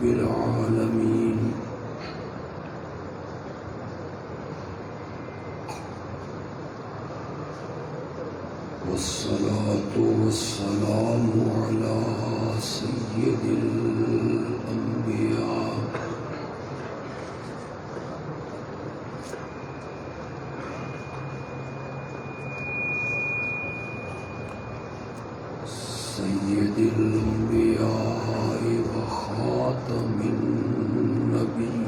رب العالمين والصلاة والسلام على سيد الأنبياء وخاتم النبيين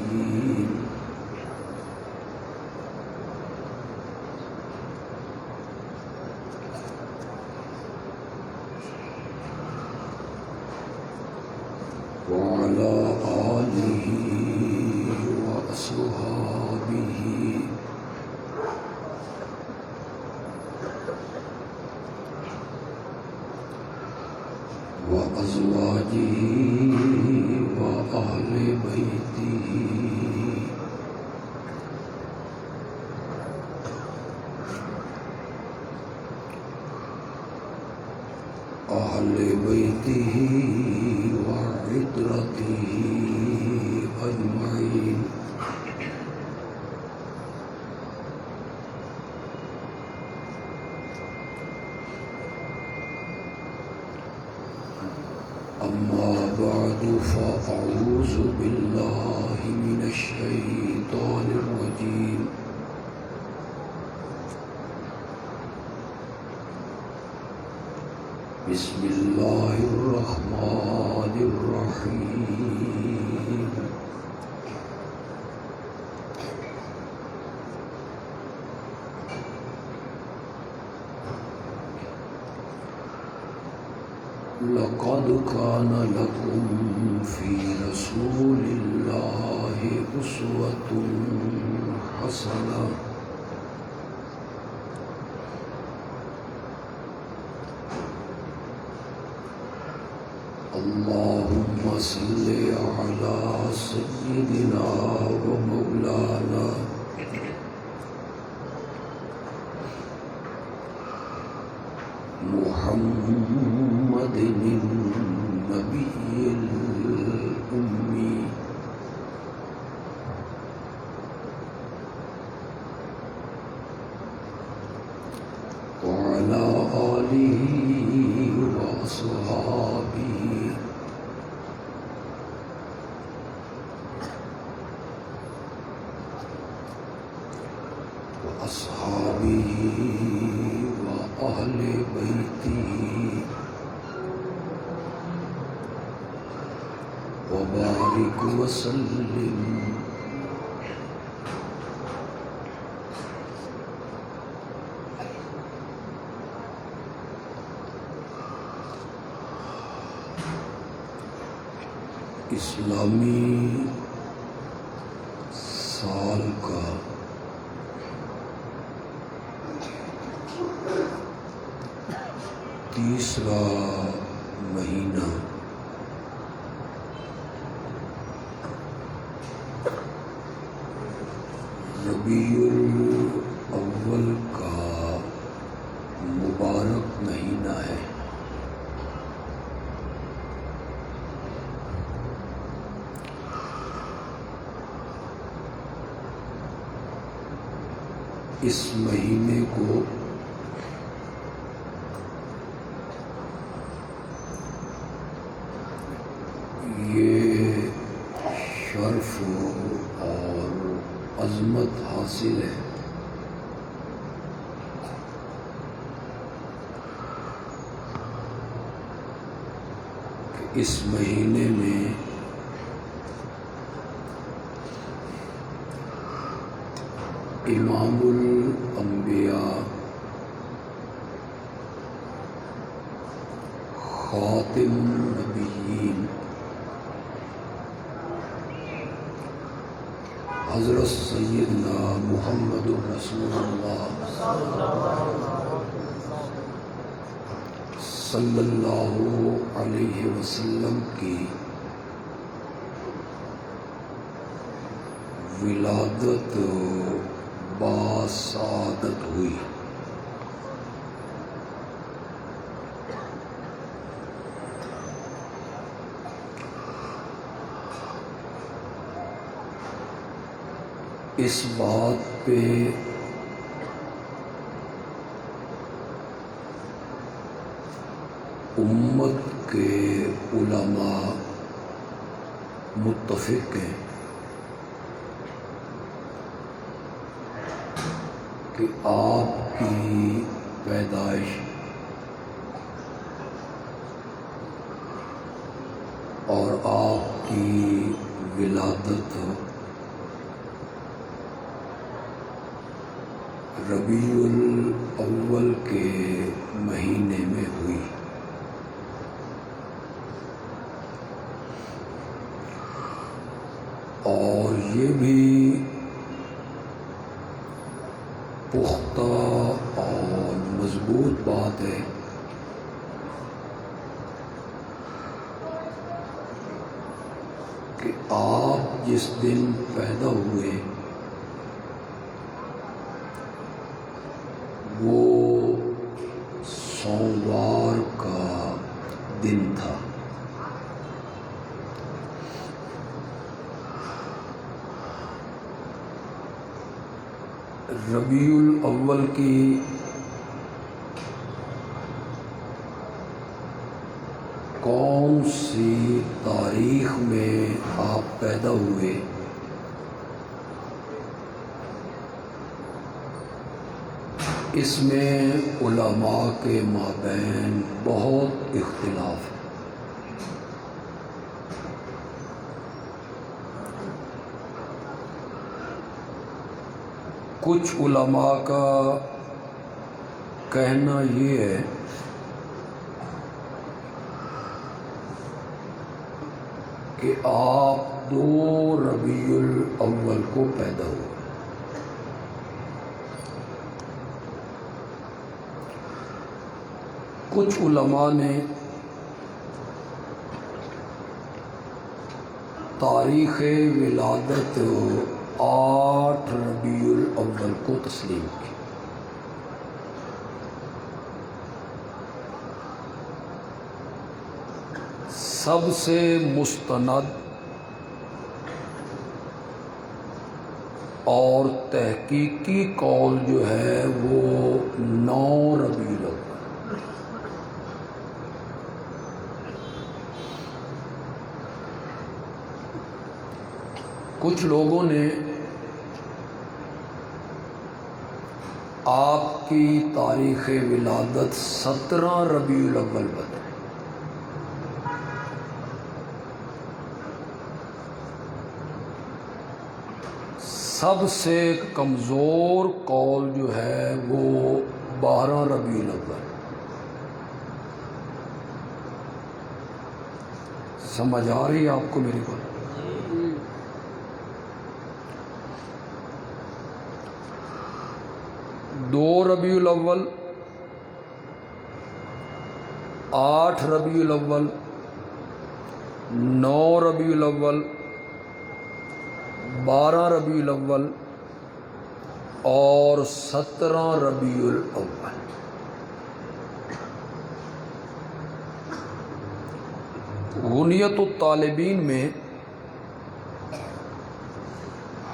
وعلى آله وأصحابه وأزواجه وأهل بيته وعترته أجمعين أما بعد فأعوذ بالله من الشيطان الرجيم بسم الله الرحمن الرحيم لقد كان لكم في رسول الله أسوة حسنة اللهم صل على سيدنا ومولانا محمد النبي الأمي وعلى آله وأصحابه وأهل بيته وبارك وسلم اسلامی سال کا تیسرا مہینہ ربیع الاول کا مبارک مہینہ ہے۔ اس مہینے کو یہ شرف اور عظمت حاصل ہے کہ اس مہینے میں امام الانبیاء خاتم النبیین حضرت سیدنا محمد رسول اللہ صلی اللہ علیہ وسلم کی ولادت باسعادت ہوئی۔ اس بات پہ امت کے علماء متفق ہیں کہ آپ کی پیدائش اور آپ کی ولادت ربیع الاول کے مہینے میں ہوئی، اور یہ بھی پختہ اور مضبوط بات ہے کہ آپ جس دن پیدا ہوئے وہ سوموار کا دن تھا۔ ربیع الاول کی کون سی تاریخ میں آپ پیدا ہوئے اس میں علماء کے مابین بہت اختلاف ہے۔ کچھ علماء کا کہنا یہ ہے کہ آپ 2 ربیع الاول کو پیدا ہوئے۔ کچھ علماء نے تاریخ ولادت 8 ربیع الاول کو تسلیم کی۔ سب سے مستند اور تحقیقی قول جو ہے وہ 9 ربیع الاول۔ کچھ لوگوں نے آپ کی تاریخ ولادت 17 ربیع الاول بتائی۔ سب سے کمزور قول جو ہے وہ 12 ربیع الاول۔ سمجھ آ رہی ہے آپ کو میری بات؟ 2 ربیع الاول، 8 ربیع الاول، 9 ربیع الاول، 12 ربیع الاول اور 17 ربیع الاول۔ غنیت الطالبین میں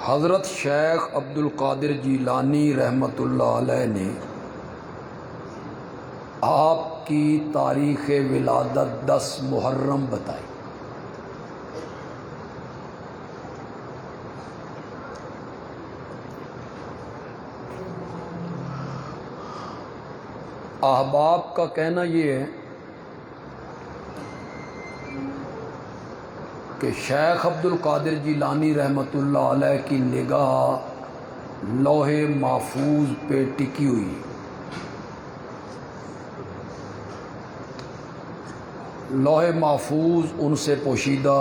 حضرت شیخ عبد القادر جیلانی رحمۃ اللہ علیہ نے آپ کی تاریخ ولادت 10 محرم بتائی۔ احباب کا کہنا یہ ہے کہ شیخ عبد القادر جیلانی رحمۃ اللہ علیہ کی نگاہ لوح محفوظ پہ ٹکی ہوئی، لوح محفوظ ان سے پوشیدہ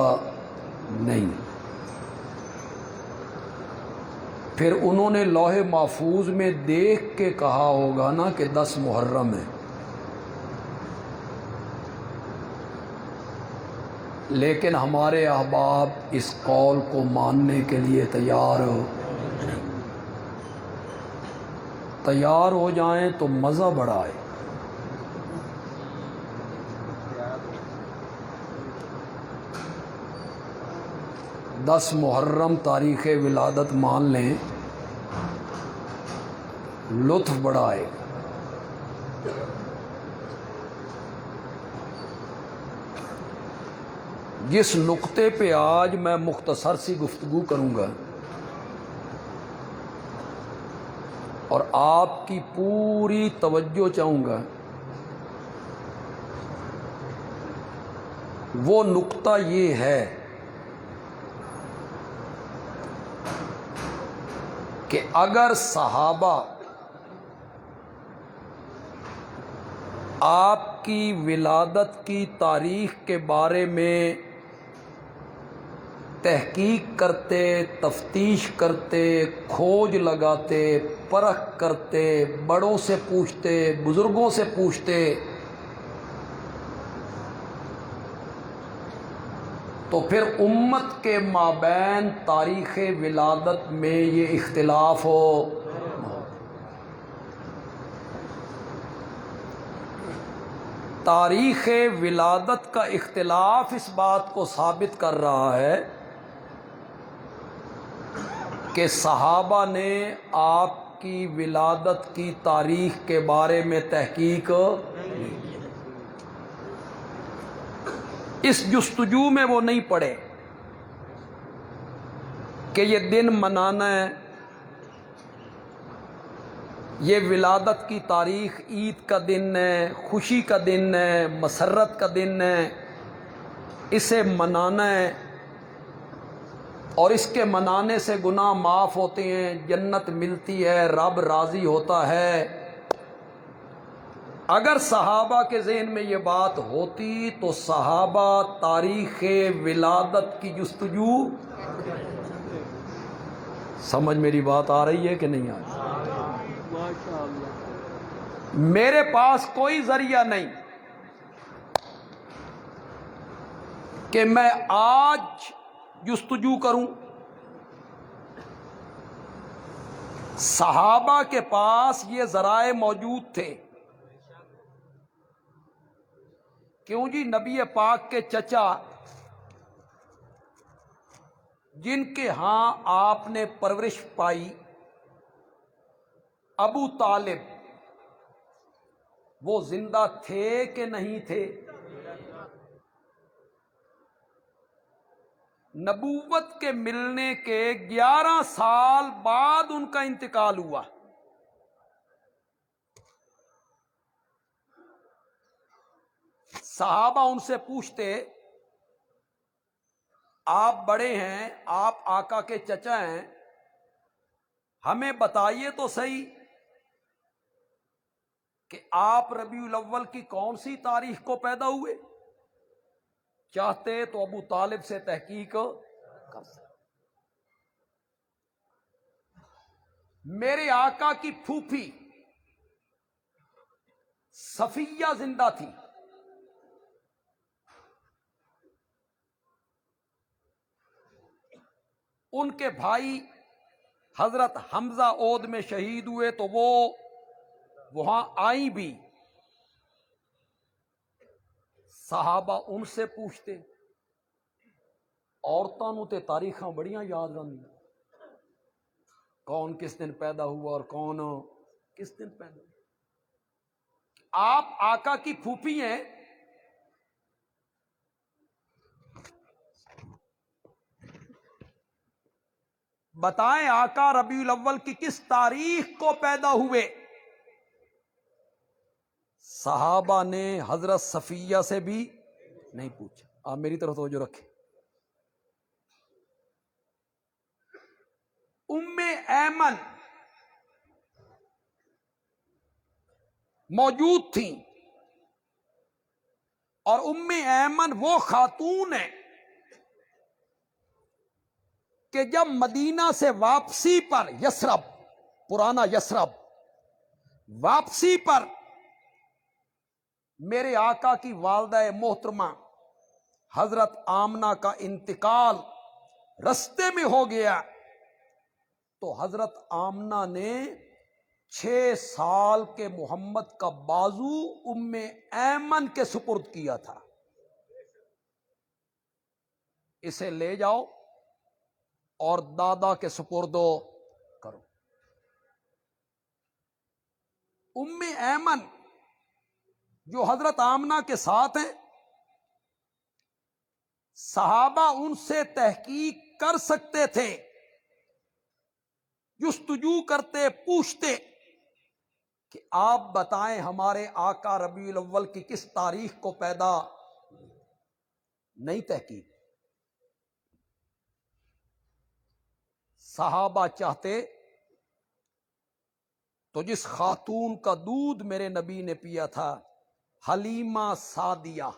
نہیں۔ پھر انہوں نے لوح محفوظ میں دیکھ کے کہا ہوگا نا کہ 10 محرم ہے، لیکن ہمارے احباب اس قول کو ماننے کے لیے تیار ہو جائیں تو مزہ بڑا ہے۔ دس محرم تاریخ ولادت مان لیں لطف بڑا آئے گا۔ جس نقطے پہ آج میں مختصر سی گفتگو کروں گا اور آپ کی پوری توجہ چاہوں گا، وہ نقطہ یہ ہے کہ اگر صحابہ آپ کی ولادت کی تاریخ کے بارے میں تحقیق کرتے، تفتیش کرتے، کھوج لگاتے، پرکھ کرتے، بڑوں سے پوچھتے، بزرگوں سے پوچھتے، تو پھر امت کے مابین تاریخ ولادت میں یہ اختلاف ہو۔ تاریخ ولادت کا اختلاف اس بات کو ثابت کر رہا ہے کہ صحابہ نے آپ کی ولادت کی تاریخ کے بارے میں تحقیق نہیں کی۔ اس جستجو میں وہ نہیں پڑے کہ یہ دن منانا ہے، یہ ولادت کی تاریخ عید کا دن ہے، خوشی کا دن ہے، مسرت کا دن ہے، اسے منانا ہے اور اس کے منانے سے گناہ معاف ہوتے ہیں، جنت ملتی ہے، رب راضی ہوتا ہے۔ اگر صحابہ کے ذہن میں یہ بات ہوتی تو صحابہ تاریخ ولادت کی جستجو، سمجھ میری بات آ رہی ہے کہ نہیں آ رہی؟ میرے پاس کوئی ذریعہ نہیں کہ میں آج جستجو کروں۔ صحابہ کے پاس یہ ذرائع موجود تھے۔ کیوں جی؟ نبی پاک کے چچا جن کے ہاں آپ نے پرورش پائی، ابو طالب، وہ زندہ تھے کہ نہیں تھے؟ نبوت کے ملنے کے 11 سال بعد ان کا انتقال ہوا۔ صحابہ ان سے پوچھتے، آپ بڑے ہیں، آپ آقا کے چچا ہیں، ہمیں بتائیے تو صحیح کہ آپ ربیع الاول کی کون سی تاریخ کو پیدا ہوئے؟ چاہتے تو ابو طالب سے تحقیق کر سکتے۔ میرے آقا کی پھوپھی صفیہ زندہ تھی، ان کے بھائی حضرت حمزہ اود میں شہید ہوئے تو وہ وہاں آئیں بھی۔ صحابہ ان سے پوچھتے، عورتوں نو تے تاریخاں بڑیاں یاد رہندیاں، کون کس دن پیدا ہوا اور کون کس دن پیدا ہوا۔ آپ آقا کی پھوپھی ہیں، بتائیں آقا ربیع الاول کی کس تاریخ کو پیدا ہوئے؟ صحابہ نے حضرت صفیہ سے بھی نہیں پوچھا۔ آپ میری طرف توجہ رکھیں۔ ام ایمن موجود تھیں، اور ام ایمن وہ خاتون ہے کہ جب مدینہ سے واپسی پر، یثرب، پرانا یثرب، واپسی پر میرے آقا کی والدہ محترمہ حضرت آمنہ کا انتقال رستے میں ہو گیا، تو حضرت آمنہ نے 6 سال کے محمد کا بازو ام ایمن کے سپرد کیا تھا، اسے لے جاؤ اور دادا کے سپرد کرو۔ ام ایمن جو حضرت آمنہ کے ساتھ ہیں، صحابہ ان سے تحقیق کر سکتے تھے، جستجو کرتے، پوچھتے کہ آپ بتائیں ہمارے آقا ربیع الاول کی کس تاریخ کو پیدا، نہیں تحقیق۔ صحابہ چاہتے تو جس خاتون کا دودھ میرے نبی نے پیا تھا، حلیمہ سعدیہ،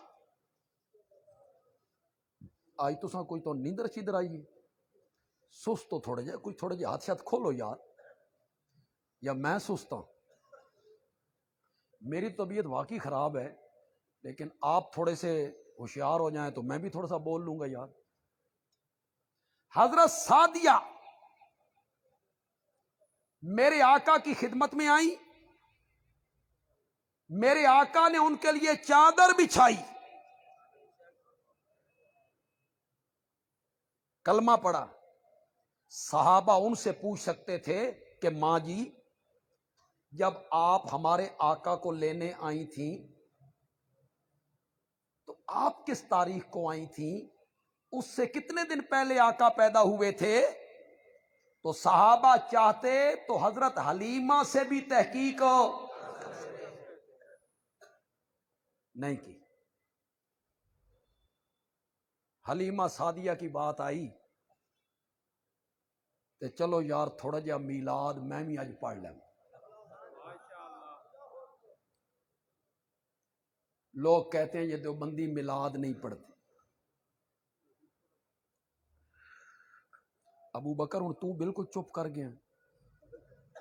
آئی تو سا کوئی تو نیندر چیدر آئی، سست تو تھوڑے جائے، کوئی تھوڑے جائے ہاتھ شاتھ کھولو یار، یا میں سست ہوں؟ میری طبیعت واقعی خراب ہے، لیکن آپ تھوڑے سے ہوشیار ہو جائیں تو میں بھی تھوڑا سا بول لوں گا یار۔ حضرت سعدیہ میرے آقا کی خدمت میں آئی، میرے آقا نے ان کے لیے چادر بچھائی، کلمہ پڑھا۔ صحابہ ان سے پوچھ سکتے تھے کہ ماں جی، جب آپ ہمارے آقا کو لینے آئی تھیں تو آپ کس تاریخ کو آئی تھیں؟ اس سے کتنے دن پہلے آقا پیدا ہوئے تھے؟ تو صحابہ چاہتے تو حضرت حلیمہ سے بھی تحقیق نہیں کی۔ حلیمہ سعدیہ کی بات آئی کہ چلو یار تھوڑا جا میلاد میں بھی آج پڑھ لوں۔ لوگ کہتے ہیں یہ دیوبندی میلاد نہیں پڑھتے۔ ابو بکر ہوں تو بالکل چپ کر گیا،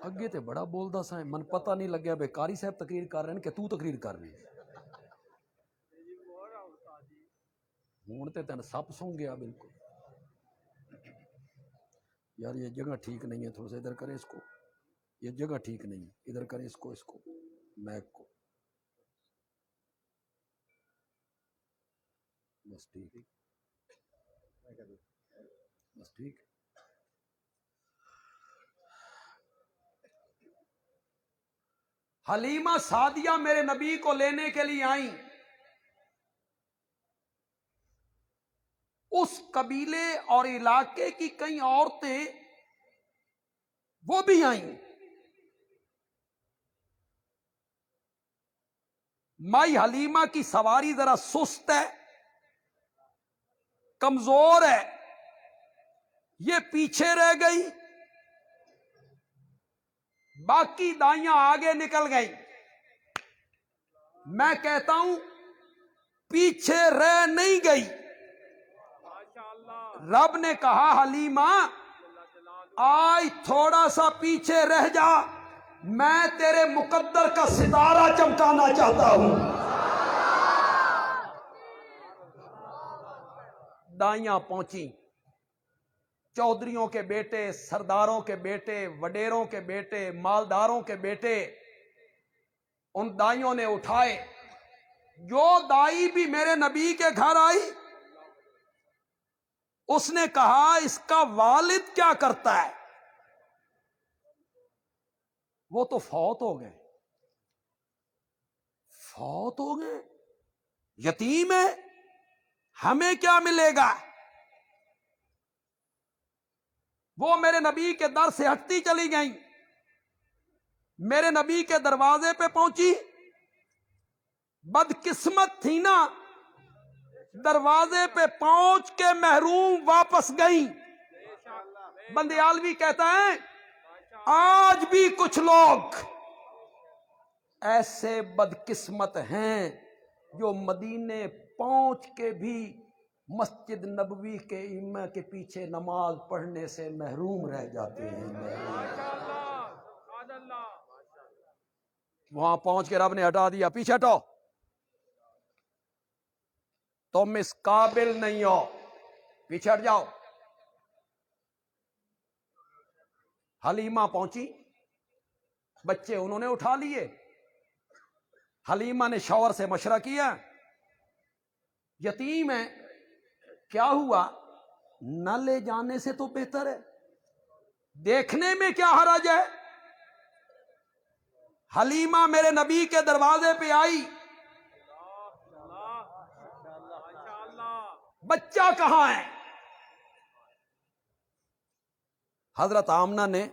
اگے تے بڑا بولدا سا، من پتہ نہیں لگیا بے قاری صاحب تقریر کر رہے ہیں کہ تو تقریر کر رہے ہیں۔ ہوں تے تین سپ سوں گیا بالکل۔ یار یہ جگہ ٹھیک نہیں ہے، تھوڑا سا ادھر کریں اس کو، یہ جگہ ٹھیک نہیں ہے، ادھر کریں اس کو میک کو، بس ٹھیک، بس ٹھیک۔ حلیمہ سعدیہ میرے نبی کو لینے کے لیے آئیں، اس قبیلے اور علاقے کی کئی عورتیں وہ بھی آئیں۔ مائی حلیمہ کی سواری ذرا سست ہے، کمزور ہے، یہ پیچھے رہ گئی، باقی دائیاں آگے نکل گئی۔ میں کہتا ہوں پیچھے رہ نہیں گئی۔ رب نے کہا حلیمہ آج تھوڑا سا پیچھے رہ جا، میں تیرے مقدر کا ستارہ چمکانا چاہتا ہوں۔ دائیاں پہنچی، چودھریوں کے بیٹے، سرداروں کے بیٹے، وڈیروں کے بیٹے، مالداروں کے بیٹے، ان دائیوں نے اٹھائے۔ جو دائی بھی میرے نبی کے گھر آئی، اس نے کہا اس کا والد کیا کرتا ہے؟ وہ تو فوت ہو گئے، فوت ہو گئے، یتیم ہے، ہمیں کیا ملے گا؟ وہ میرے نبی کے در سے ہٹتی چلی گئیں، میرے نبی کے دروازے پہ پہنچی، بدقسمت تھی نا، دروازے پہ پہنچ کے محروم واپس گئیں۔ بندیالوی کہتا ہے آج بھی کچھ لوگ ایسے بدقسمت ہیں جو مدینے پہنچ کے بھی مسجد نبوی کے ائمہ کے پیچھے نماز پڑھنے سے محروم رہ جاتے ہیں۔ وہاں پہنچ کے رب نے ہٹا دیا، پیچھے ہٹو، تم اس قابل نہیں ہو، پیچھے ہٹ جاؤ۔ حلیمہ پہنچی، بچے انہوں نے اٹھا لیے، حلیمہ نے شوہر سے مشورہ کیا، یتیم ہے، کیا ہوا؟ نہ لے جانے سے تو بہتر ہے، دیکھنے میں کیا حرج ہے؟ حلیمہ میرے نبی کے دروازے پہ آئی، بچہ کہاں ہے؟ حضرت آمنہ نے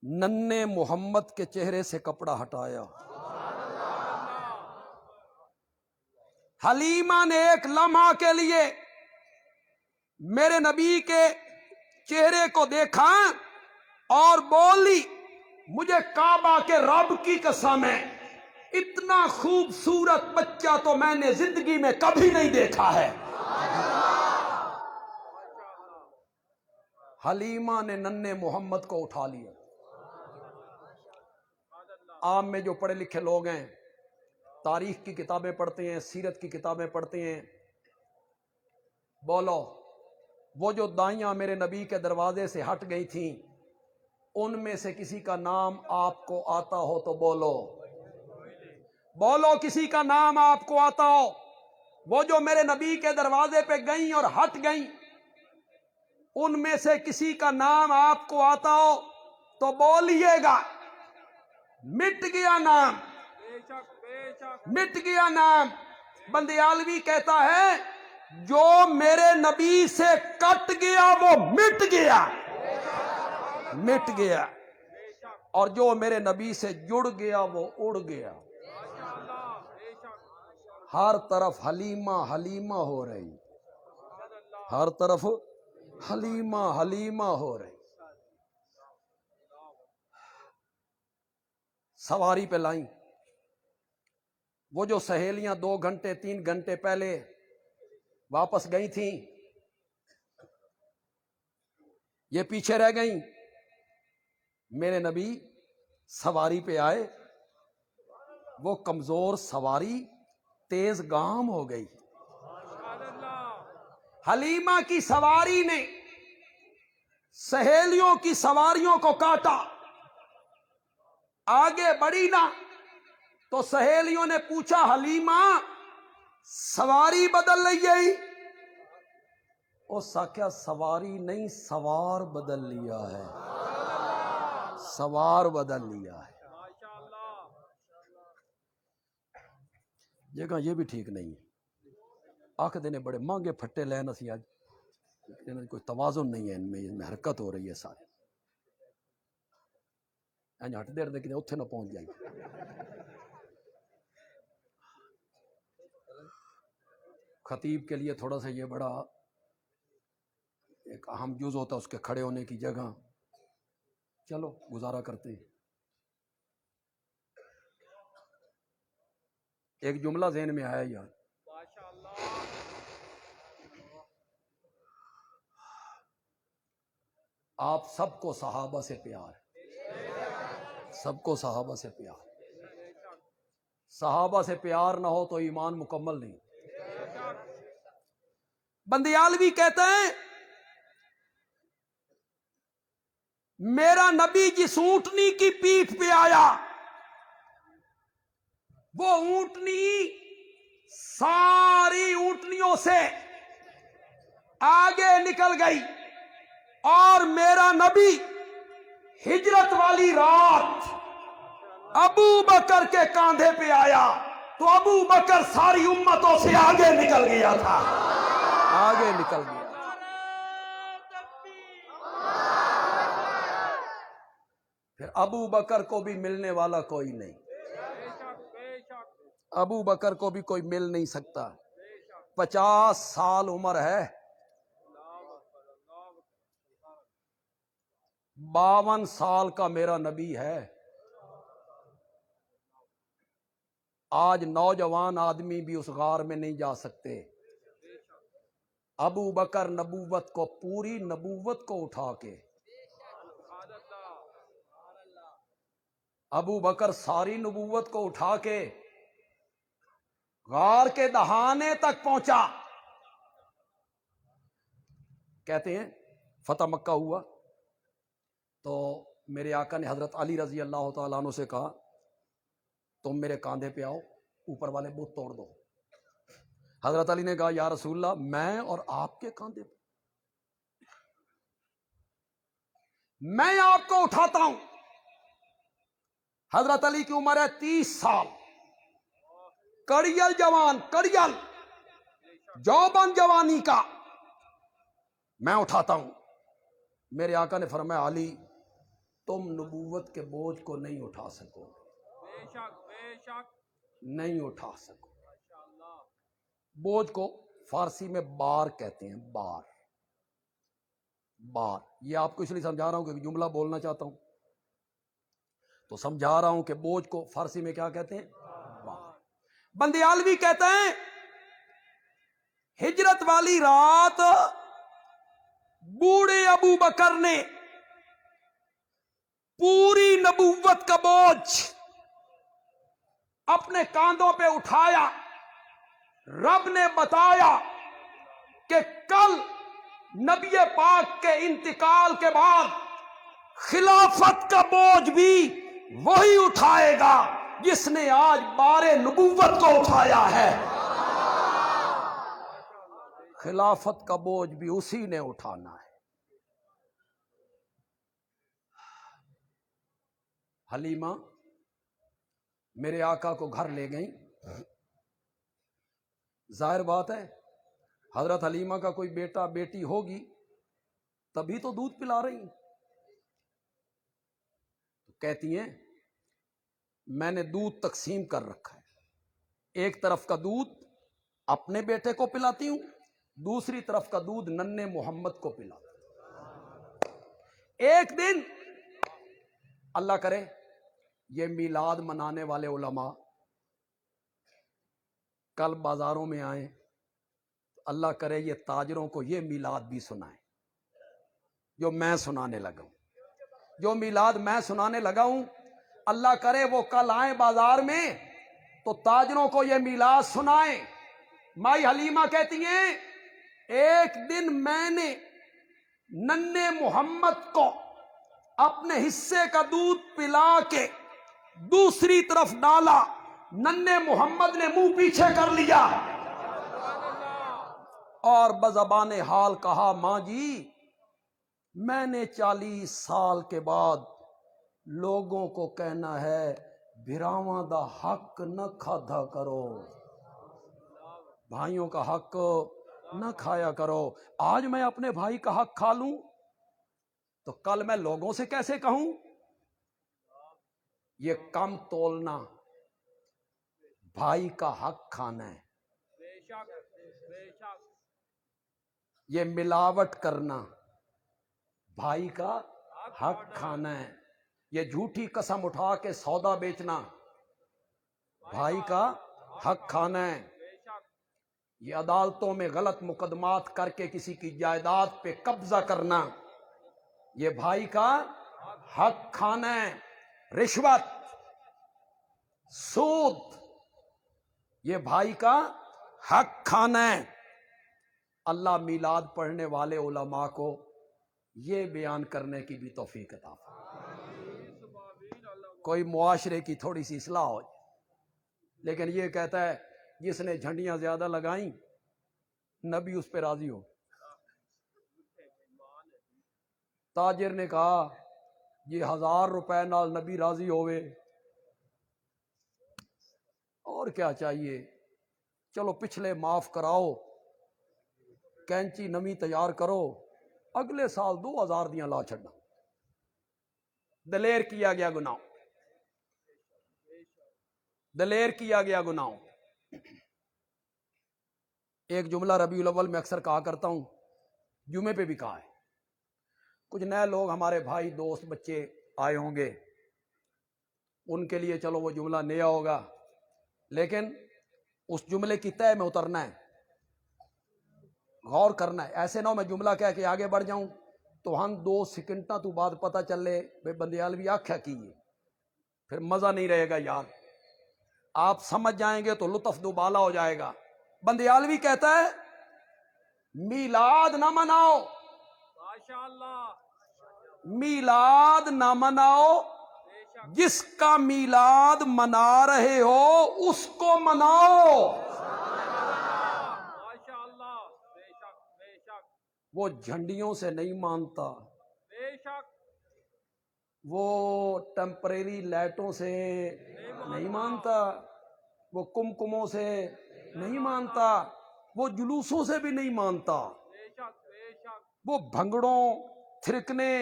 ننھے محمد کے چہرے سے کپڑا ہٹایا، حلیمہ نے ایک لمحہ کے لیے میرے نبی کے چہرے کو دیکھا اور بولی، مجھے کعبہ کے رب کی قسم ہے، اتنا خوبصورت بچہ تو میں نے زندگی میں کبھی نہیں دیکھا ہے۔ حلیمہ نے ننھے محمد کو اٹھا لیا۔ عام میں جو پڑھے لکھے لوگ ہیں، تاریخ کی کتابیں پڑھتے ہیں، سیرت کی کتابیں پڑھتے ہیں، بولو وہ جو دائیاں میرے نبی کے دروازے سے ہٹ گئی تھیں، ان میں سے کسی کا نام آپ کو آتا ہو تو بولو، بولو کسی کا نام آپ کو آتا ہو، وہ جو میرے نبی کے دروازے پہ گئیں اور ہٹ گئیں، ان میں سے کسی کا نام آپ کو آتا ہو تو بولیے گا۔ مٹ گیا نام، مٹ گیا نام۔ بندیالوی کہتا ہے جو میرے نبی سے کٹ گیا وہ مٹ گیا، مٹ گیا، اور جو میرے نبی سے جڑ گیا وہ اڑ گیا۔ ہر طرف حلیمہ حلیمہ ہو رہی، ہر طرف حلیمہ حلیمہ ہو رہی۔ سواری پہ لائیں، وہ جو سہیلیاں 2 گھنٹے 3 گھنٹے پہلے واپس گئی تھیں، یہ پیچھے رہ گئیں، میرے نبی سواری پہ آئے، وہ کمزور سواری تیز گام ہو گئی۔ حلیمہ کی سواری نے سہیلیوں کی سواریوں کو کاٹا، آگے بڑھی نہ، تو سہیلیوں نے پوچھا حلیمہ سواری بدل لئی گئی؟ اس آخیا سواری نہیں، سوار بدل لیا ہے، سوار بدل لیا ہے۔ جگہ یہ بھی ٹھیک نہیں ہے، آخ دینے بڑے مانگے پھٹے لین اسی آج، کوئی توازن نہیں ہے ان میں حرکت ہو رہی ہے سارے، ہٹ دیر دے کہ اتھے نہ پہنچ جائیں۔ خطیب کے لیے تھوڑا سا یہ بڑا ایک اہم جز ہوتا ہے اس کے کھڑے ہونے کی جگہ، چلو گزارا کرتے ہیں۔ ایک جملہ ذہن میں آیا یار، آپ سب کو صحابہ سے پیار ہے، سب کو صحابہ سے پیار، صحابہ سے پیار نہ ہو تو ایمان مکمل نہیں۔ بندیالوی کہتے ہیں میرا نبی جس اونٹنی کی پیٹھ پہ آیا، وہ اونٹنی ساری اونٹنیوں سے آگے نکل گئی، اور میرا نبی ہجرت والی رات ابو بکر کے کاندھے پہ آیا تو ابو بکر ساری امتوں سے آگے نکل گیا تھا، آگے نکل گیا۔ پھر ابو بکر کو بھی ملنے والا کوئی نہیں، ابو بکر کو بھی کوئی مل نہیں سکتا۔ 50 سال عمر ہے، 52 سال کا میرا نبی ہے۔ آج نوجوان آدمی بھی اس غار میں نہیں جا سکتے۔ ابو بکر نبوت کو، پوری نبوت کو اٹھا کے، ابو بکر ساری نبوت کو اٹھا کے غار کے دہانے تک پہنچا۔ کہتے ہیں فتح مکہ ہوا تو میرے آقا نے حضرت علی رضی اللہ تعالیٰ عنہ سے کہا تم میرے کاندھے پہ آؤ، اوپر والے بت توڑ دو۔ حضرت علی نے کہا یا رسول اللہ میں اور آپ کے کاندھے پہ، میں آپ کو اٹھاتا ہوں، حضرت علی کی عمر ہے 30 سال، کڑیل جوان، کڑیل جوبن جوانی کا میں اٹھاتا ہوں۔ میرے آقا نے فرمایا علی تم نبوت کے بوجھ کو نہیں اٹھا سکو، نہیں اٹھا سکو۔ بوجھ کو فارسی میں بار کہتے ہیں، بار، بار۔ یہ آپ کو اس لیے سمجھا رہا ہوں کہ جملہ بولنا چاہتا ہوں تو سمجھا رہا ہوں کہ بوجھ کو فارسی میں کیا کہتے ہیں؟ بار۔ بندیالوی کہتے ہیں ہجرت والی رات بوڑھے ابو بکر نے پوری نبوت کا بوجھ اپنے کاندھوں پہ اٹھایا۔ رب نے بتایا کہ کل نبی پاک کے انتقال کے بعد خلافت کا بوجھ بھی وہی اٹھائے گا جس نے آج بار نبوت کو اٹھایا ہے۔ خلافت کا بوجھ بھی اسی نے اٹھانا ہے۔ حلیمہ میرے آقا کو گھر لے گئیں۔ ظاہر بات ہے حضرت حلیمہ کا کوئی بیٹا بیٹی ہوگی تبھی تو دودھ پلا رہی ہیں۔ کہتی ہیں میں نے دودھ تقسیم کر رکھا ہے، ایک طرف کا دودھ اپنے بیٹے کو پلاتی ہوں، دوسری طرف کا دودھ ننھے محمد کو پلاتی ہوں۔ ایک دن اللہ کرے یہ میلاد منانے والے علماء کل بازاروں میں آئیں، اللہ کرے یہ تاجروں کو یہ میلاد بھی سنائیں جو میں سنانے لگا ہوں، جو میلاد میں سنانے لگا ہوں۔ اللہ کرے وہ کل آئیں بازار میں تو تاجروں کو یہ میلاد سنائیں۔ مائی حلیمہ کہتی ہیں ایک دن میں نے ننھے محمد کو اپنے حصے کا دودھ پلا کے دوسری طرف ڈالا، ننھے محمد نے منہ پیچھے کر لیا اور بزبان حال کہا ماں جی میں نے 40 سال کے بعد لوگوں کو کہنا ہے بھراواں دا حق نہ کھادا کرو، بھائیوں کا حق نہ کھایا کرو۔ آج میں اپنے بھائی کا حق کھا لوں تو کل میں لوگوں سے کیسے کہوں؟ یہ کم تولنا بھائی کا حق کھانا ہے، یہ ملاوٹ کرنا بھائی کا حق کھانا ہے، یہ جھوٹی قسم اٹھا کے سودا بیچنا بھائی کا حق کھانا ہے، یہ عدالتوں میں غلط مقدمات کر کے کسی کی جائیداد پہ قبضہ کرنا یہ بھائی کا حق کھانا ہے، رشوت، سود یہ بھائی کا حق کھانا ہے۔ اللہ میلاد پڑھنے والے علماء کو یہ بیان کرنے کی بھی توفیق عطا فرمائے، کوئی معاشرے کی تھوڑی سی اصلاح ہو جائے۔ لیکن یہ کہتا ہے جس نے جھنڈیاں زیادہ لگائیں نبی اس پہ راضی ہو۔ تاجر نے کہا یہ 1000 روپے نال نبی راضی ہوئے، اور کیا چاہیے، چلو پچھلے معاف کراؤ، کینچی نمی تیار کرو، اگلے سال 2000 دیاں لا چھڑنا۔ دلیر کیا گیا گناہ، دلیر کیا گیا گناہ۔ ایک جملہ ربیع الاول میں اکثر کہا کرتا ہوں، جمعے پہ بھی کہا ہے۔ کچھ نئے لوگ ہمارے بھائی دوست بچے آئے ہوں گے، ان کے لیے چلو وہ جملہ نیا ہوگا، لیکن اس جملے کی تہہ میں اترنا ہے، غور کرنا ہے۔ ایسے نہ ہو میں جملہ کہہ کے آگے بڑھ جاؤں تو ہم 2 سیکنڈ تو بعد پتہ چلے بھائی بندیالوی آکھیا کی ہے، پھر مزہ نہیں رہے گا یار۔ آپ سمجھ جائیں گے تو لطف دوبالا ہو جائے گا۔ بندیالوی کہتا ہے میلاد نہ مناؤ، میلاد نہ مناؤ، جس کا میلاد منا رہے ہو اس کو مناؤ۔ وہ جھنڈیوں سے نہیں مانتا، وہ ٹیمپریری لائٹوں سے نہیں مانتا، وہ کمکموں سے نہیں مانتا، وہ جلوسوں سے بھی نہیں مانتا، وہ بھنگڑوں، تھرکنے،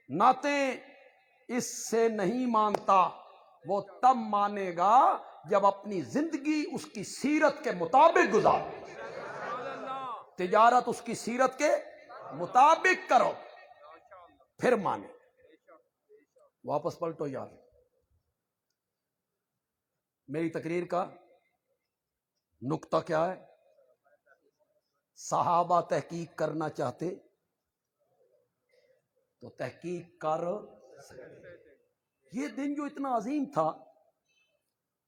نعتیں اس سے نہیں مانتا۔ وہ تب مانے گا جب اپنی زندگی اس کی سیرت کے مطابق گزارے، تجارت اس کی سیرت کے مطابق کرو، پھر مانے۔ واپس پلٹو یار، میری تقریر کا نقطہ کیا ہے؟ صحابہ تحقیق کرنا چاہتے تو تحقیق کر سکتے۔ یہ دن جو اتنا عظیم تھا،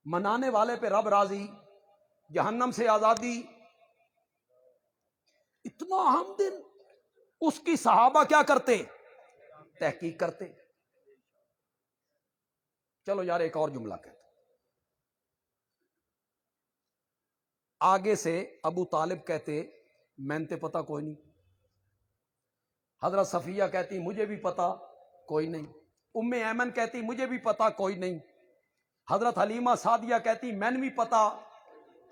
منانے والے پہ رب راضی، جہنم سے آزادی، اتنا اہم دن، اس کی صحابہ کیا کرتے؟ تحقیق کرتے۔ چلو یار ایک اور جملہ کہتے، آگے سے ابو طالب کہتے میں نے پتا کوئی نہیں، حضرت صفیہ کہتی مجھے بھی پتا کوئی نہیں، ام ایمن کہتی مجھے بھی پتا کوئی نہیں، حضرت حلیمہ سعدیہ کہتی میں نے بھی پتا۔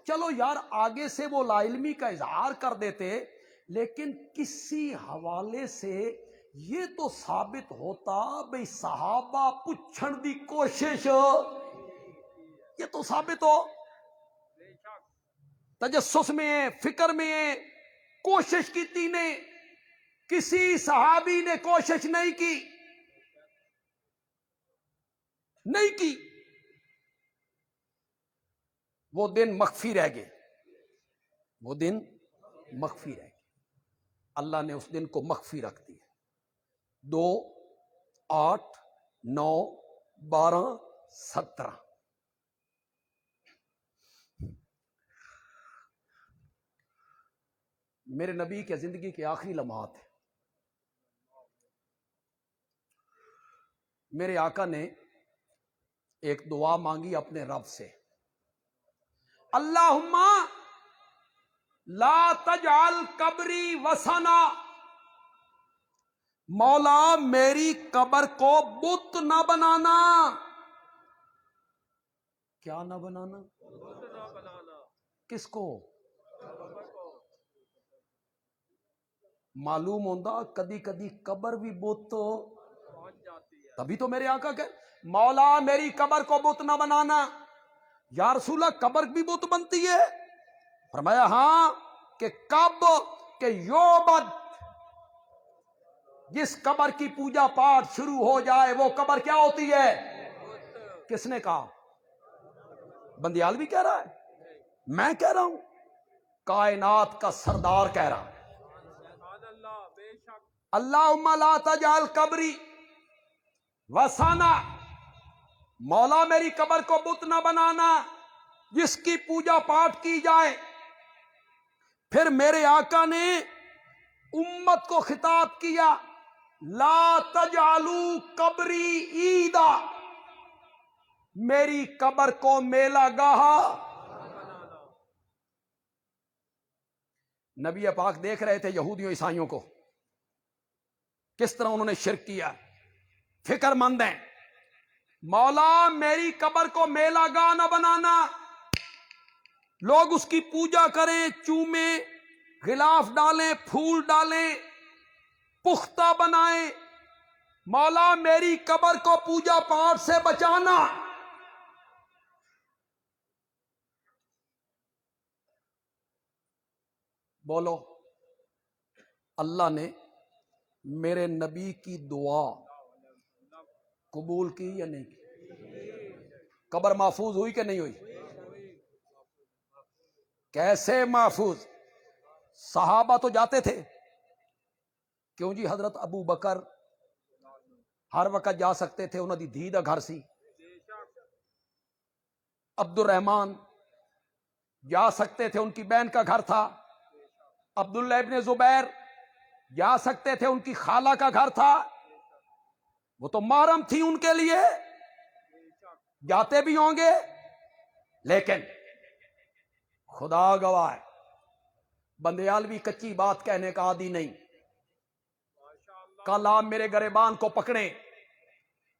چلو یار آگے سے وہ لا علمی کا اظہار کر دیتے، لیکن کسی حوالے سے یہ تو ثابت ہوتا بھئی صحابہ پوچھن دی کوشش، یہ تو ثابت ہو، تجسس میں، فکر میں کوشش کی تھی نے، کسی صحابی نے کوشش نہیں کی، نہیں کی۔ وہ دن مخفی رہ گئے، وہ دن مخفی رہ گئے، اللہ نے اس دن کو مخفی رکھ دیا۔ 2، 8، 9، 12، 17 میرے نبی کے زندگی کے آخری لمحات ہیں۔ میرے آقا نے ایک دعا مانگی اپنے رب سے، اللہم لا تجعل قبری وثنا، مولا میری قبر کو بت نہ بنانا۔ کیا نہ بنانا؟ کس کو؟ معلوم ہوتا کدی کدی قبر بھی بت، تبھی تو میرے آقا کہ مولا میری قبر کو بت نہ بنانا۔ یا رسول اللہ قبر بھی بت بنتی ہے؟ فرمایا ہاں، کہ کب کہ یوبد، جس قبر کی پوجا پاٹ شروع ہو جائے وہ قبر کیا ہوتی ہے؟ کس نے کہا؟ بندیال بھی کہہ رہا ہے، میں کہہ رہا ہوں، کائنات کا سردار کہہ رہا ہے۔ اللہم لا تجعل قبری وثنا، مولا میری قبر کو بت نہ بنانا جس کی پوجا پاٹ کی جائے۔ پھر میرے آقا نے امت کو خطاب کیا، لا تجعلوا قبری عیدا، میری قبر کو میلہ گاہ۔ نبی پاک دیکھ رہے تھے یہودیوں عیسائیوں کو، کس طرح انہوں نے شرک کیا، فکر مند ہیں، مولا میری قبر کو میلہ گاہ نہ بنانا، لوگ اس کی پوجا کریں، چومیں، غلاف ڈالیں، پھول ڈالیں، پختہ بنائیں، مولا میری قبر کو پوجا پاٹ سے بچانا۔ بولو اللہ نے میرے نبی کی دعا قبول کی یا نہیں کی؟ قبر محفوظ ہوئی کہ نہیں ہوئی؟ کیسے محفوظ؟ صحابہ تو جاتے تھے، کیوں جی؟ حضرت ابو بکر ہر وقت جا سکتے تھے، انہوں دی دھی دا گھر سی۔ عبد الرحمن جا سکتے تھے، ان کی بہن کا گھر تھا۔ عبداللہ ابن زبیر جا سکتے تھے، ان کی خالہ کا گھر تھا، وہ تو محرم تھی ان کے لیے، جاتے بھی ہوں گے۔ لیکن خدا گواہ ہے، بندیال بھی کچی بات کہنے کا عادی نہیں۔ کل آپ میرے گریبان کو پکڑیں،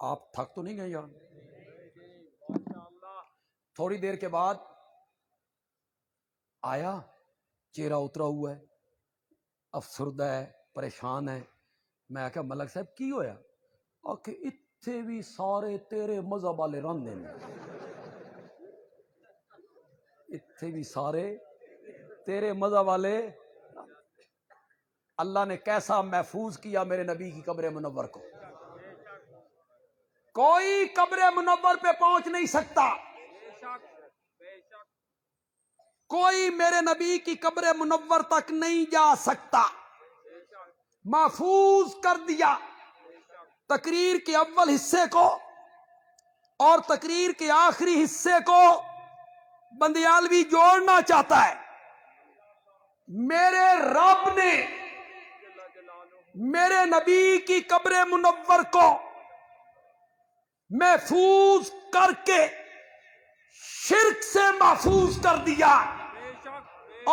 آپ تھک تو نہیں گئے یار؟ تھوڑی دیر کے بعد آیا، چہرہ اترا ہوا ہے، افسردہ ہے، پریشان ہے. میں کہا ملک صاحب کی ہویا؟ کہ اتھے بھی سارے تیرے مذہب والے رہندے نے، اتھے بھی سارے تیرے مذہب والے. اللہ نے کیسا محفوظ کیا میرے نبی کی قبر منور کو، کوئی قبر منور پہ پہنچ نہیں سکتا، کوئی میرے نبی کی قبر منور تک نہیں جا سکتا. محفوظ کر دیا. تقریر کے اول حصے کو اور تقریر کے آخری حصے کو بندیالوی جوڑنا چاہتا ہے. میرے رب نے میرے نبی کی قبر منور کو محفوظ کر کے شرک سے محفوظ کر دیا،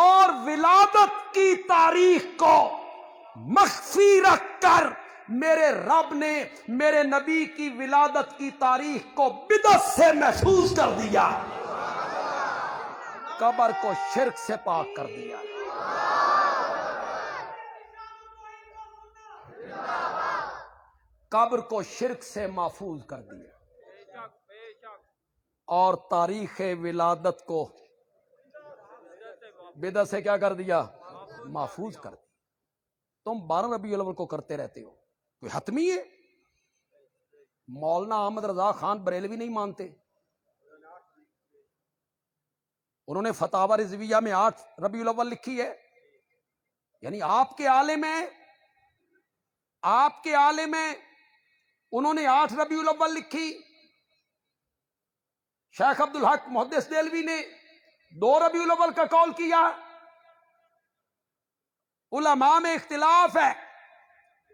اور ولادت کی تاریخ کو مخفی رکھ کر میرے رب نے میرے نبی کی ولادت کی تاریخ کو بدعت سے محفوظ کر دیا، قبر کو شرک سے پاک کر دیا. قبر کو شرک سے محفوظ کر دیا اور تاریخ ولادت کو بدعت سے کیا کر دیا؟ محفوظ کر دیا. تم 12 ربیع الاول کو کرتے رہتے ہو، کوئی حتمی ہے؟ مولانا احمد رضا خان بریلوی نہیں مانتے، انہوں نے فتاوی رضویہ میں 8 ربیع الاول لکھی ہے. یعنی آپ کے عالم ہیں انہوں نے 8 ربیع الاول لکھی. شیخ عبدالحق محدث دہلوی نے 2 ربیع الاول کا قول کیا. علماء میں اختلاف ہے.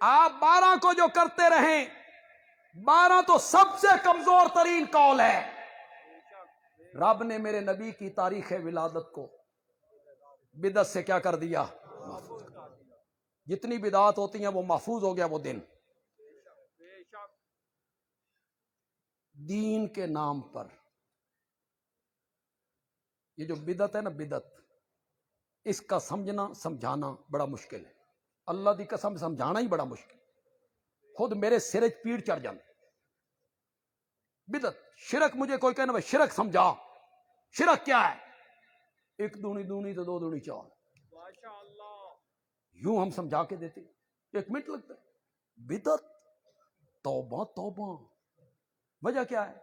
آپ 12 کو جو کرتے رہیں، 12 تو سب سے کمزور ترین قول ہے. رب نے میرے نبی کی تاریخ ولادت کو بدعت سے کیا کر دیا؟ محفوظ کر دیا. جتنی بدعات ہوتی ہیں وہ محفوظ ہو گیا وہ دن. دین کے نام پر یہ جو بدعت ہے نا، بدعت، اس کا سمجھانا بڑا مشکل ہے. اللہ دی قسم سمجھانا ہی بڑا مشکل. خود میرے سر پیڑ چڑھ جانا. بدعت شرک، مجھے کوئی کہنا بھائی شرک سمجھا، شرک کیا ہے؟ 1 دونی 2 تو 2 دونی 4. یوں ہم سمجھا کے دیتے 1 منٹ لگتا ہے. بدعت، توبہ توبہ. وجہ کیا ہے؟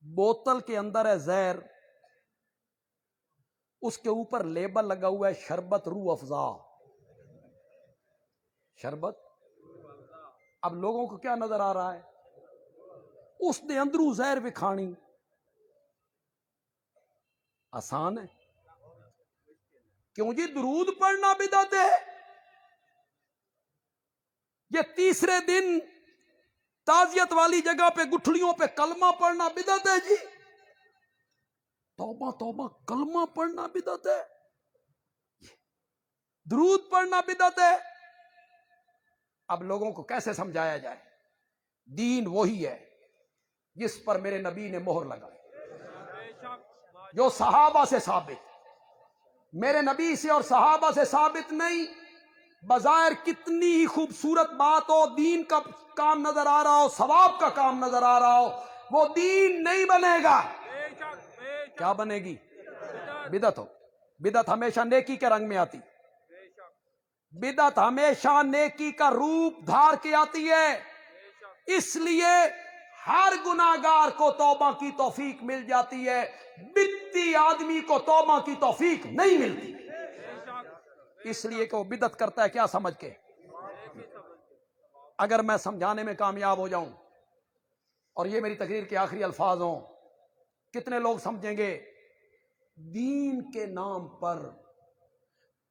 بوتل کے اندر ہے زہر، اس کے اوپر لیبل لگا ہوا ہے شربت روح افزا. شربت. اب لوگوں کو کیا نظر آ رہا ہے؟ اس نے اندروں زہر بھی کھانی. آسان ہے؟ کیوں جی؟ درود پڑھنا بدعت ہے. یہ تیسرے دن تعزیت والی جگہ پہ گٹھلیوں پہ کلمہ پڑھنا بدعت ہے جی. توبہ توبہ، کلمہ پڑھنا بدعت ہے، درود پڑھنا بدعت ہے. اب لوگوں کو کیسے سمجھایا جائے؟ دین وہی ہے جس پر میرے نبی نے مہر لگائی، جو صحابہ سے ثابت، میرے نبی سے اور صحابہ سے ثابت نہیں. بظاہر کتنی ہی خوبصورت بات ہو، دین کا کام نظر آ رہا ہو، ثواب کا کام نظر آ رہا ہو، وہ دین نہیں بنے گا. کیا بنے گی؟ بدعت ہو. بدعت ہمیشہ نیکی کے رنگ میں آتی، بدعت ہمیشہ نیکی کا روپ دھار کے آتی ہے. اس لیے ہر گناہگار کو توبہ کی توفیق مل جاتی ہے، بدعتی آدمی کو توبہ کی توفیق نہیں ملتی، اس لیے کہ وہ بدعت کرتا ہے کیا سمجھ کے. اگر میں سمجھانے میں کامیاب ہو جاؤں اور یہ میری تقریر کے آخری الفاظ ہوں، کتنے لوگ سمجھیں گے دین کے نام پر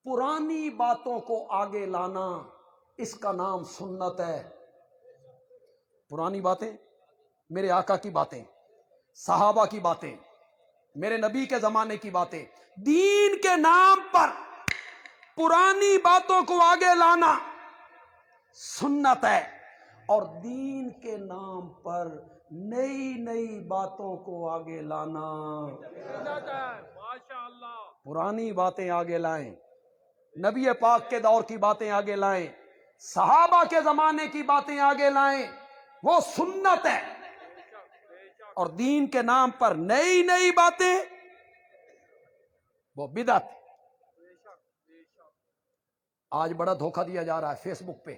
پرانی باتوں کو آگے لانا، اس کا نام سنت ہے. پرانی باتیں، میرے آقا کی باتیں، صحابہ کی باتیں، میرے نبی کے زمانے کی باتیں، دین کے نام پر پرانی باتوں کو آگے لانا سنت ہے. اور دین کے نام پر نئی نئی باتوں کو آگے لانا، پرانی باتیں آگے لائیں، نبی پاک کے دور کی باتیں آگے لائیں، صحابہ کے زمانے کی باتیں آگے لائیں، وہ سنت ہے۔ اور دین کے نام پر نئی نئی باتیں وہ بدعت۔ آج بڑا دھوکہ دیا جا رہا ہے فیس بک پہ،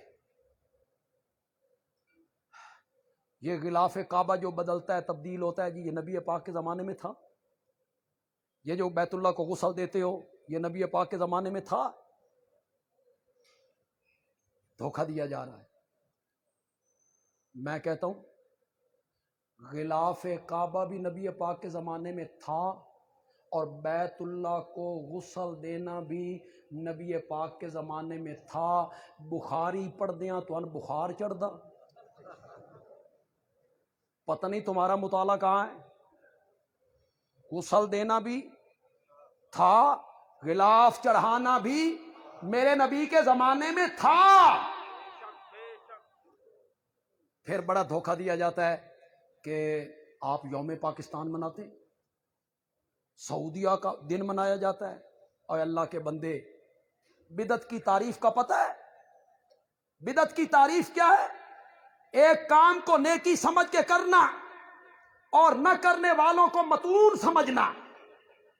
یہ غلاف کعبہ جو بدلتا ہے تبدیل ہوتا ہے جی، یہ نبی پاک کے زمانے میں تھا۔ یہ جو بیت اللہ کو غسل دیتے ہو، یہ نبی پاک کے زمانے میں تھا۔ دھوکہ دیا جا رہا ہے۔ میں کہتا ہوں غلاف کعبہ بھی نبی پاک کے زمانے میں تھا، اور بیت اللہ کو غسل دینا بھی نبی پاک کے زمانے میں تھا۔ بخاری پڑھ دیاں تو ان بخار چڑھ دا، پتہ نہیں تمہارا مطالعہ کہاں ہے۔ غسل دینا بھی تھا، غلاف چڑھانا بھی میرے نبی کے زمانے میں تھا۔ پھر بڑا دھوکہ دیا جاتا ہے کہ آپ یوم پاکستان مناتے ہیں، سعودیہ کا دن منایا جاتا ہے۔ اور اللہ کے بندے، بدعت کی تعریف کا پتہ ہے؟ بدعت کی تعریف کیا ہے؟ ایک کام کو نیکی سمجھ کے کرنا اور نہ کرنے والوں کو مطلوب سمجھنا،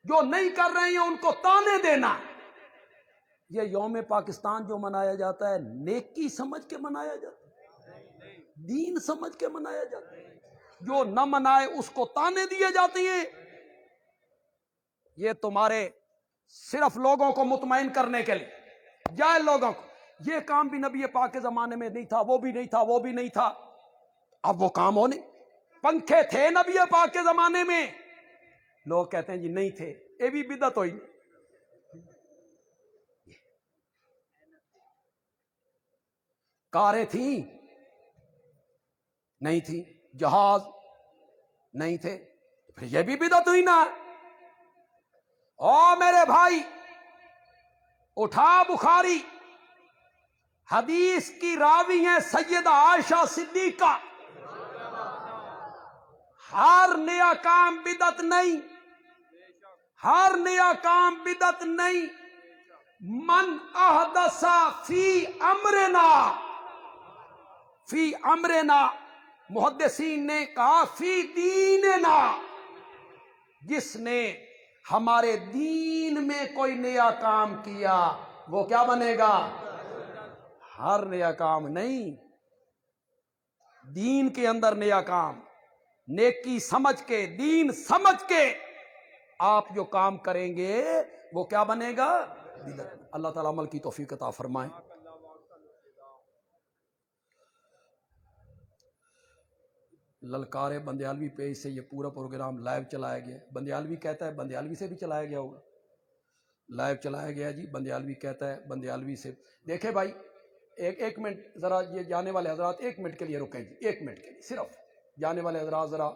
جو نہیں کر رہے ہیں ان کو تانے دینا۔ یہ یوم پاکستان جو منایا جاتا ہے نیکی سمجھ کے منایا جاتا ہے، دین سمجھ کے منایا جاتا ہے۔ جو نہ منائے اس کو تانے دیے جاتے ہیں۔ یہ تمہارے صرف لوگوں کو مطمئن کرنے کے لیے، جاہل لوگوں کو۔ یہ کام بھی نبی پاک کے زمانے میں نہیں تھا، وہ بھی نہیں تھا، وہ بھی نہیں تھا۔ اب وہ کام ہونے، پنکھے تھے نبی پاک کے زمانے میں، لوگ کہتے ہیں جی نہیں تھے، یہ بھی بدعت ہوئی۔ کاریں تھیں؟ نہیں تھیں۔ جہاز نہیں تھے، پھر یہ بھی بدعت ہوئی نا۔ او میرے بھائی، اٹھا بخاری، حدیث کی راوی ہیں سیدہ عائشہ صدیقہ۔ ہر نیا کام بدعت نہیں، ہر نیا کام بدعت نہیں۔ من احدث فی امرنا، فی امرنا، محدثین نے کہا فی دیننا، جس نے ہمارے دین میں کوئی نیا کام کیا وہ کیا بنے گا؟ ہر نیا کام نہیں، دین کے اندر نیا کام، نیکی سمجھ کے، دین سمجھ کے آپ جو کام کریں گے وہ کیا بنے گا؟ اللہ تعالیٰ عمل کی توفیق عطا فرمائے۔ للکار بندیالوی پیج سے یہ پورا پروگرام لائیو چلایا گیا۔ بندیالوی کہتا ہے، بندیالوی سے بھی چلایا گیا ہوگا، لائیو چلایا گیا جی۔ بندیالوی کہتا ہے، بندیالوی سے دیکھیں بھائی، ایک منٹ ذرا، یہ جانے والے حضرات ایک منٹ کے لیے رکیں جی، ایک منٹ کے لیے صرف، جانے والے حضرات ذرا